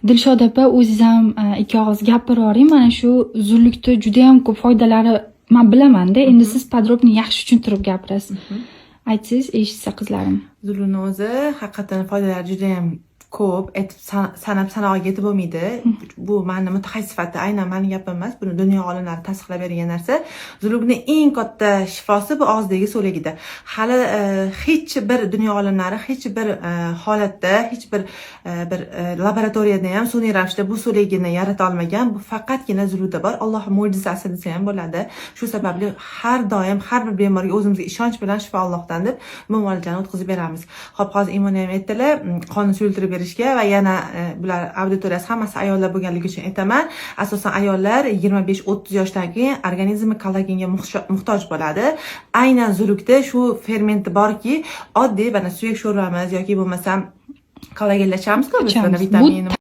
Dilshod opa, o'zingiz ham ikki og'iz gapiravering. Mana shu uzunlikda juda ham ko'p foydalari men bilaman-da. Endi siz podrobniy yaxshi tushuntirib gapirasiz. Aytsangiz, eshitsa qizlarim. Zuluni o'zi haqiqatan foydalari juda ham ko'p, aytib sanab sanog'iga yetib bo'lmaydi. Bu meni mutaxassis sifatida aynan meni gapim emas, buni dunyo olimlari tasdiqlab bergan narsa. Zulukning eng katta shifosi bu og'zdagi so'ligida. Hali hech bir dunyo olimlari hech bir holatda, hech bir laboratoriyada ham sun'iy ravishda bu so'ligini yarata olmagan. Bu faqatgina zulukda bor. Alloh mo'jizasi desa ham bo'ladi. Shu sababli har doim har bir bemorga o'zimizga ishonch bilan shifo Allohdan deb bu muolajalarni o'tkazib beramiz. Xo'p, hozir Imona ham aytdilar, qonni suyultirib berishga va yana bular auditoriyasi hammasi ayollar bo'lganligi uchun aytaman. Asosan ayollar 25-30 yoshdan keyin organizmi kollagenga muhtoj bo'ladi. Aynan zulukda shu fermenti borki, oddiy mana suyak sho'rvamiz yoki bo'lmasam kollagenlashamiz-ku biz vitamin